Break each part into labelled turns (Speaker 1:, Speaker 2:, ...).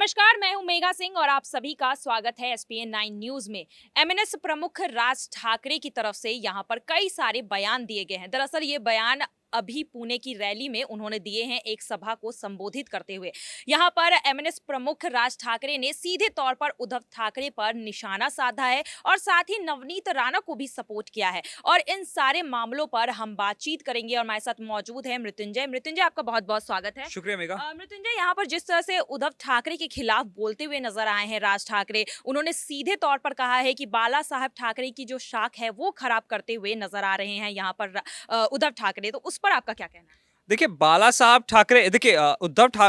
Speaker 1: नमस्कार, मैं हूं मेघा सिंह और आप सभी का स्वागत है एसपीएन 9 न्यूज में। एमएनएस प्रमुख राज ठाकरे की तरफ से यहां पर कई सारे बयान दिए गए हैं। दरअसल ये बयान अभी पुणे की रैली में उन्होंने दिए हैं, एक सभा को संबोधित करते हुए। यहां पर एमएनएस प्रमुख राज ठाकरे ने सीधे तौर पर उद्धव ठाकरे पर निशाना साधा है और साथ ही नवनीत राणा को भी सपोर्ट किया है। और इन सारे मामलों पर हम बातचीत करेंगे और हमारे साथ मौजूद है मृत्युंजय। मृत्युंजय, आपका बहुत बहुत स्वागत है।
Speaker 2: शुक्रिया मेघा।
Speaker 1: मृत्युंजय, यहाँ पर जिस तरह से उद्धव ठाकरे के खिलाफ बोलते हुए नजर आए हैं राज ठाकरे, उन्होंने सीधे तौर पर कहा है कि बाला साहब ठाकरे की जो शाख है वो खराब करते हुए नजर आ रहे हैं यहाँ पर उद्धव ठाकरे। तो उस पर आपका क्या कहना है?
Speaker 2: देखिए बाला साहब ठाकरे, देखिए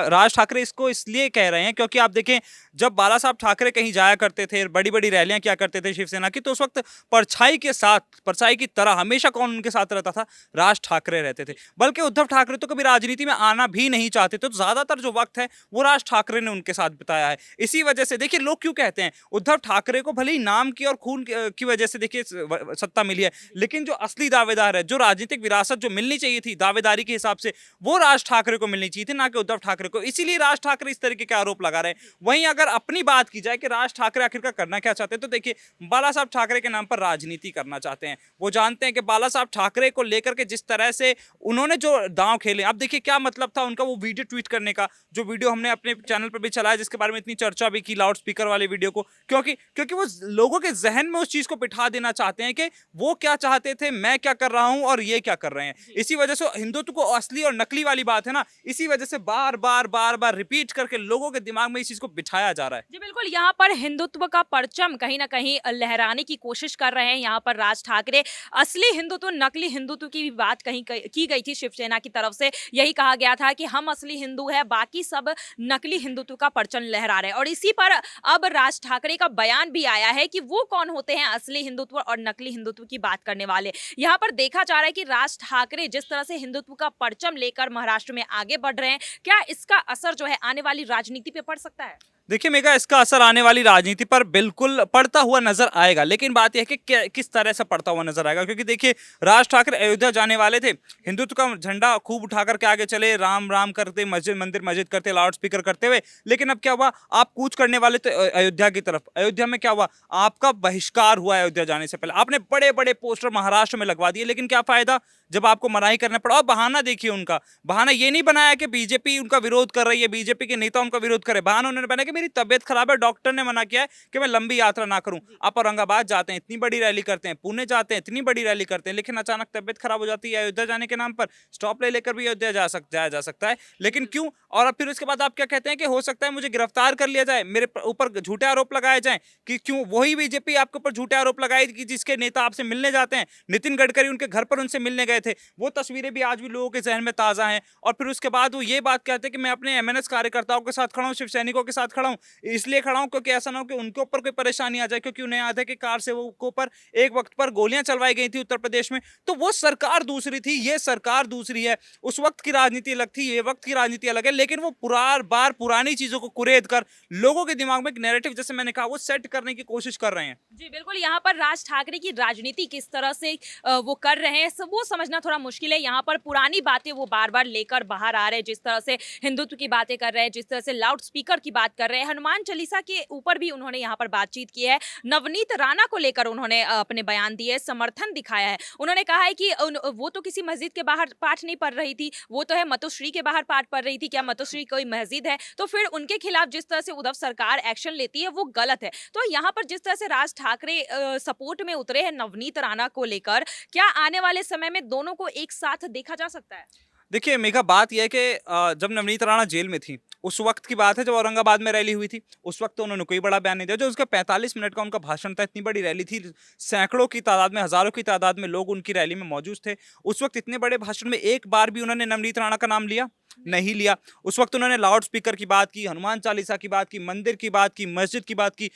Speaker 2: राज ठाकरे इसको इसलिए कह रहे हैं क्योंकि आप देखें, जब बाला साहब ठाकरे कहीं जाया करते थे, बड़ी बड़ी रैलियां किया करते थे शिवसेना की, तो उस वक्त परछाई के साथ, परछाई की तरह हमेशा कौन उनके साथ रहता था? राज ठाकरे रहते थे। बल्कि उद्धव ठाकरे तो कभी राजनीति में आना भी नहीं चाहते थे, तो ज्यादातर जो वक्त है वो राज ठाकरे ने उनके साथ बिताया है। इसी वजह से देखिए लोग क्यों कहते हैं उद्धव ठाकरे को भले ही नाम की और खून की वजह से देखिए सत्ता मिली है, लेकिन जो असली दावेदार है, जो राजनीतिक विरासत जो मिलनी चाहिए थी दावेदारी के हिसाब से, वो राज ठाकरे को मिलनी चाहिए थी, ना कि उद्धव ठाकरे को। इसीलिए राज ठाकरे इस तरीके के आरोप लगा रहे हैं। वहीं अगर अपनी बात की जाए कि राज ठाकरे आखिरकार करना क्या चाहते हैं, तो देखिए बाला साहब ठाकरे के नाम पर राजनीति करना चाहते हैं। वो जानते हैं कि बाला साहब ठाकरे को लेकर के जिस तरह से उन्होंने जो दांव खेले, अब देखिए क्या मतलब था उनका वो वीडियो ट्वीट करने का, जो वीडियो हमने अपने चैनल पर भी चलाया, जिसके बारे में इतनी चर्चा भी की, लाउड स्पीकर वाले वीडियो को, क्योंकि क्योंकि वो लोगों के जहन में उस चीज को बिठा देना चाहते हैं कि वो क्या चाहते थे, मैं क्या कर रहा हूं और ये क्या कर रहे हैं। इसी वजह से हिंदुत्व को असली और नकली वाली बात है ना, इसी वजह से बार बार रिपीट करके लोगों के दिमाग में इस चीज को बिठाया जा रहा है।
Speaker 1: जी बिल्कुल, यहाँ पर हिंदुत्व का परचम कहीं ना कहीं लहराने की कोशिश कर रहे हैं यहाँ पर राज ठाकरे। असली हिंदुत्व नकली हिंदुत्व की भी बात कहीं की गई थी शिवसेना की तरफ से। यही कहा गया था कि हम असली हिंदू है, बाकी सब नकली हिंदुत्व का परचम लहरा रहे हैं। और इसी पर अब राज ठाकरे का बयान भी आया है कि वो कौन होते हैं असली हिंदुत्व और नकली हिंदुत्व की बात करने वाले। यहाँ पर देखा जा रहा है कि राज ठाकरे जिस तरह से हिंदुत्व का परचम लेकर महाराष्ट्र में आगे बढ़ रहे हैं, क्या इसका असर जो है आने वाली राजनीति पे पड़ सकता है?
Speaker 2: देखिए मेगा, इसका असर आने वाली राजनीति पर बिल्कुल पड़ता हुआ नजर आएगा, लेकिन बात यह है कि किस तरह से पड़ता हुआ नजर आएगा। क्योंकि देखिए राज ठाकरे अयोध्या जाने वाले थे, हिंदुत्व का झंडा खूब उठा करके आगे चले, राम राम करते, मस्जिद करते, लाउड स्पीकर करते हुए। लेकिन अब क्या हुआ, आप कूच करने वाले तो अयोध्या की तरफ। अयोध्या में क्या हुआ, आपका बहिष्कार हुआ अयोध्या जाने से पहले। आपने बड़े बड़े पोस्टर महाराष्ट्र में लगवा दिए, लेकिन क्या फायदा जब आपको मनाही करना पड़ा। और बहाना देखिए उनका, बहाना ये नहीं बनाया कि बीजेपी उनका विरोध कर रही है, बीजेपी के नेता उनका विरोध करे। बहाना उन्होंने बनाया कि मेरी तबियत खराब है, डॉक्टर ने मना किया है कि मैं लंबी यात्रा ना करूं। आप औरंगाबाद जाते हैं, इतनी बड़ी रैली करते हैं, पुणे जाते हैं, इतनी बड़ी रैली करते हैं, लेकिन अचानक तबियत खराब हो जाती है। अयोध्या जाने के नाम पर स्टॉप ले लेकर भी अयोध्या जाया जा सकता है, लेकिन क्यों? और फिर उसके बाद आप क्या कहते हैं कि हो सकता है मुझे गिरफ्तार कर लिया जाए, मेरे ऊपर झूठे आरोप लगाए जाए। कि क्यों? वही बीजेपी आपके ऊपर झूठे आरोप लगाई कि जिसके नेता आपसे मिलने जाते हैं, नितिन गडकरी उनके घर पर उनसे मिलने गए थे, वो तस्वीरें भी आज भी लोगों के जहन में ताजा हैं। और फिर उसके बाद वो ये बात कहते हैं कि मैं अपने एमएनएस कार्यकर्ताओं के साथ खड़ा हूं, शिव सैनिकों के साथ खड़ा हूं, इसलिए खड़ा हूं क्योंकि ऐसा ना हो कि उनके ऊपर कोई परेशानी आ जाए। क्योंकि उन्हें याद है कि कार से वो ऊपर एक वक्त पर गोलियां चलवाई गई थी उत्तर प्रदेश में, तो वो सरकार दूसरी थी, ये सरकार दूसरी है। उस वक्त की राजनीति अलग थी, ये वक्त की राजनीति अलग है। लेकिन वो बार पुरानी चीजों को कुरेद कर लोगों के दिमाग में एक नैरेटिव, जैसे मैंने कहा, वो सेट करने की कोशिश कर रहे हैं।
Speaker 1: जी बिल्कुल, यहाँ पर राज ठाकरे की राजनीति किस तरह से वो कर रहे हैं वो समझना थोड़ा मुश्किल है। यहाँ पर पुरानी बातें वो बार बार लेकर बाहर आ रहे हैं, जिस तरह से हिंदुत्व की बातें कर रहे हैं, जिस तरह से लाउड स्पीकर की बात कर रहे हैं, हनुमान चालीसा के ऊपर भी उन्होंने यहाँ पर बातचीत की है। नवनीत राणा को लेकर उन्होंने अपने बयान दिए, समर्थन दिखाया है। उन्होंने कहा है कि वो तो किसी मस्जिद के बाहर पाठ नहीं पढ़ रही थी, वो तो है मतोश्री के बाहर पाठ पढ़ रही थी। क्या मतोश्री कोई मस्जिद है? तो फिर उनके खिलाफ जिस तरह से उद्धव सरकार एक्शन लेती है वो गलत है। तो यहाँ पर जिस तरह से राज ठाकरे सपोर्ट में उतरे हैं नवनीत राणा को लेकर, क्या आने वाले समय में दोनों को एक साथ देखा जा सकता है?
Speaker 2: देखिए मेघा, बात यह है कि जब नवनीत राणा जेल में थी, उस वक्त की बात है जब औरंगाबाद में रैली हुई थी। उस वक्त तो उन्होंने कोई बड़ा बयान नहीं दिया। जो उसका 45 मिनट का उनका भाषण था, इतनी बड़ी रैली थी, सैकड़ों की तादाद में, हजारों की तादाद में लोग उनकी रैली में मौजूद थे। उस वक्त इतने बड़े भाषण में एक बार भी उन्होंने नवनीत राणा का नाम लिया नहीं लिया। उस वक्त उन्होंने लाउड स्पीकर की बात की, हनुमान चालीसा की बात की, मंदिर की बात की, मस्जिद की बात की,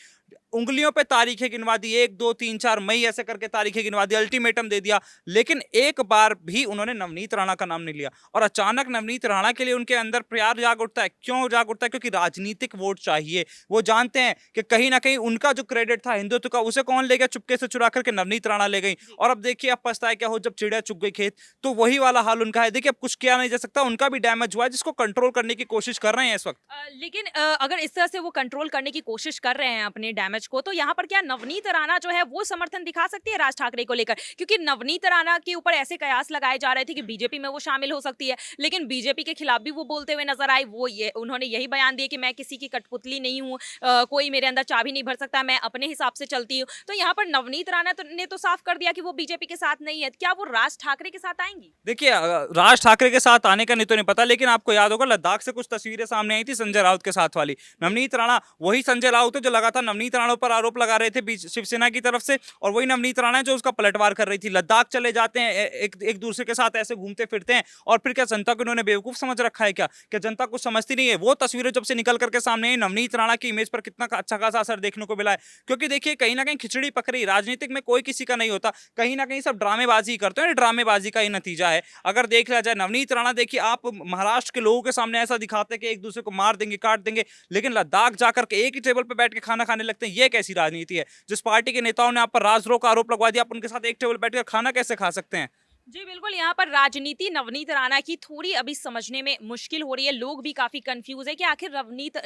Speaker 2: उंगलियों पे तारीखें गिनवा दी, 1 2 3 4 मई ऐसे करके तारीखें गिनवा दी, अल्टीमेटम दे दिया, लेकिन एक बार भी उन्होंने नवनीत राणा का नाम नहीं लिया। और अचानक नवनीत राणा के लिए उनके अंदर प्यार जाग उठता है। क्यों जाग उठता है? क्योंकि राजनीतिक वोट चाहिए। वो जानते हैं कि कहीं ना कहीं उनका जो क्रेडिट था हिंदुत्व का, उसे कौन ले गया? चुपके से चुरा करके नवनीत राणा ले गई। और अब देखिए, अब पछताए क्या हो, जब चिड़िया चुग गई खेत, तो वही वाला हाल उनका है। देखिए अब कुछ किया नहीं जा सकता, उनका भी डैमेज डैमेज हुआ है जिसको कंट्रोल करने की कोशिश कर रहे हैं इस वक्त?
Speaker 1: लेकिन अगर इस तरह से वो कंट्रोल करने की कोशिश कर रहे हैं अपने डैमेज को, तो यहाँ पर क्या नवनीत राणा जो है वो समर्थन दिखा सकती है राज ठाकरे को लेकर? क्योंकि नवनीत राणा के ऊपर ऐसे कयास लगाए जा रहे थे कि बीजेपी में वो शामिल हो सकती है, लेकिन बीजेपी के खिलाफ भी वो बोलते हुए नजर आई। वो ये उन्होंने यही बयान दिया कि मैं किसी की कठपुतली नहीं हूँ, कोई मेरे अंदर चाबी नहीं भर सकता, मैं अपने हिसाब से चलती हूँ। तो यहाँ पर नवनीत राणा ने तो साफ कर दिया कि वो बीजेपी के साथ नहीं है। क्या वो राज ठाकरे के साथ आएंगी?
Speaker 2: देखिए राज ठाकरे के साथ आने का नहीं तो नहीं पता, लेकिन आपको याद होगा लद्दाख से कुछ तस्वीरें सामने आई थी संजय राउत के साथ वाली। नवनीत राणा वही संजय राउत है जो लगातार नवनीत राणा पर आरोप लगा रहे थे शिवसेना की तरफ से, और वही नवनीत राणा है जो उसका पलटवार कर रही थी। लद्दाख चले जाते हैं, एक दूसरे के साथ ऐसे घूमते फिरते हैं, और फिर क्या जनता को इन्होंने बेवकूफ समझ रखा है? क्या जनता कुछ समझती नहीं है? वो तस्वीरें जब से निकल करके सामने आई, नवनीत राणा की इमेज पर कितना अच्छा खासा असर देखने को मिला है। क्योंकि देखिए कहीं ना कहीं खिचड़ी पक रही, राजनीतिक में कोई किसी का नहीं होता, कहीं ना कहीं सब ड्रामेबाजी करते हैं, ड्रामेबाजी का ही नतीजा है। अगर देख लिया जाए नवनीत राणा, देखिए आप महाराष्ट्र के लोगों के सामने ऐसा दिखाते हैं कि एक दूसरे को मार देंगे, काट देंगे, लेकिन लद्दाख जाकर के एक ही टेबल पर बैठ के खाना खाने लगते हैं। ये कैसी राजनीति है? जिस पार्टी के नेताओं ने आप पर राजद्रोह का आरोप लगवा दिया, आप उनके साथ एक टेबल पर बैठकर खाना कैसे खा सकते हैं?
Speaker 1: जी बिल्कुल, यहाँ पर राजनीति नवनीत राणा की थोड़ी अभी समझने में मुश्किल हो रही है। लोग भी काफी कंफ्यूज है कि आखिर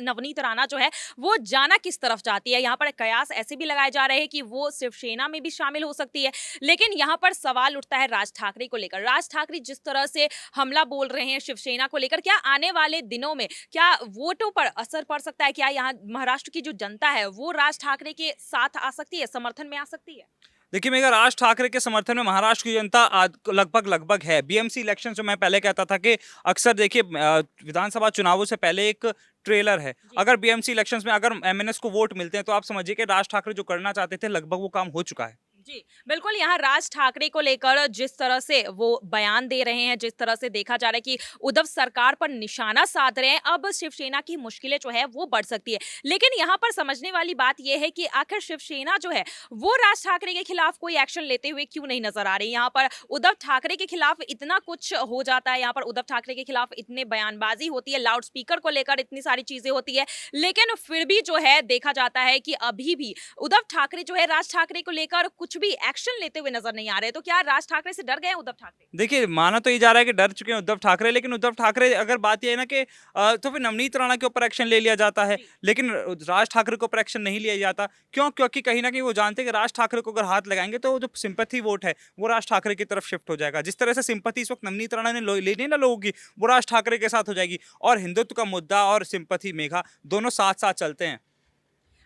Speaker 1: नवनीत राणा जो है वो जाना किस तरफ चाहती है। यहाँ पर कयास ऐसे भी लगाए जा रहे हैं कि वो शिवसेना में भी शामिल हो सकती है, लेकिन यहाँ पर सवाल उठता है राज ठाकरे को लेकर। राज ठाकरे जिस तरह से हमला बोल रहे हैं शिवसेना को लेकर, क्या आने वाले दिनों में क्या वोटों पर असर पड़ सकता है? क्या यहाँ महाराष्ट्र की जो जनता है वो राज ठाकरे के साथ आ सकती है, समर्थन में आ सकती है?
Speaker 2: देखिए मेरा राज ठाकरे के समर्थन में महाराष्ट्र की जनता लगभग लगभग है। बीएमसी इलेक्शन जो मैं पहले कहता था कि अक्सर देखिए विधानसभा चुनावों से पहले एक ट्रेलर है।
Speaker 1: जी
Speaker 2: अगर बीएमसी इलेक्शंस में अगर एमएनएस को वोट मिलते हैं तो आप समझिए कि राज ठाकरे जो करना चाहते थे लगभग वो काम हो चुका है।
Speaker 1: जी, बिल्कुल, यहाँ राज ठाकरे को लेकर जिस तरह से वो बयान दे रहे हैं, जिस तरह से देखा जा रहा है कि उद्धव सरकार पर निशाना साध रहे हैं, अब शिवसेना की मुश्किलें जो है वो बढ़ सकती है। लेकिन यहाँ पर समझने वाली बात ये है कि आखिर शिवसेना जो है वो राज ठाकरे के खिलाफ कोई एक्शन लेते हुए क्यों नहीं नजर आ रही? यहाँ पर उद्धव ठाकरे के खिलाफ इतना कुछ हो जाता है, यहाँ पर उद्धव ठाकरे के खिलाफ इतने बयानबाजी होती है, लाउड स्पीकर को लेकर इतनी सारी चीजें होती है, लेकिन फिर भी जो है देखा जाता है कि अभी भी उद्धव ठाकरे जो है राज ठाकरे को लेकर कुछ भी एक्शन लेते हुए नजर नहीं आ रहे। तो क्या राज ठाकरे से डर गए हैं उद्धव ठाकरे?
Speaker 2: देखिए माना तो ये जा रहा है कि डर चुके हैं उद्धव ठाकरे, लेकिन उद्धव ठाकरे अगर बात ये है ना कि तो फिर नवनीत राणा के ऊपर एक्शन ले लिया जाता है,
Speaker 1: जी
Speaker 2: लेकिन राज ठाकरे के ऊपर एक्शन नहीं लिया जाता। क्यों? क्योंकि कहीं ना कहीं वो जानते हैं कि राज ठाकरे को अगर हाथ लगाएंगे तो वो जो सिंपैथी वोट है वो राज ठाकरे की तरफ शिफ्ट हो जाएगा। जिस तरह से सिंपैथी इस वक्त नवनीत राणा ने लेनी है ना लोगों की, वो राज ठाकरे के साथ हो जाएगी, और हिंदुत्व का मुद्दा और सिंपैथी मेघा दोनों साथ साथ चलते हैं।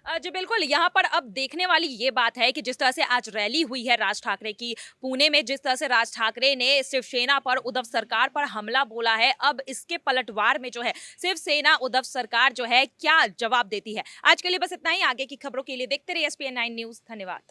Speaker 1: जी बिल्कुल, यहाँ पर अब देखने वाली ये बात है कि जिस तरह से आज रैली हुई है राज ठाकरे की पुणे में, जिस तरह से राज ठाकरे ने शिवसेना पर, उद्धव सरकार पर हमला बोला है, अब इसके पलटवार में जो है शिवसेना, उद्धव सरकार जो है क्या जवाब देती है। आज के लिए बस इतना ही। आगे की खबरों के लिए देखते रहिए एसपीएन 9 न्यूज़। धन्यवाद।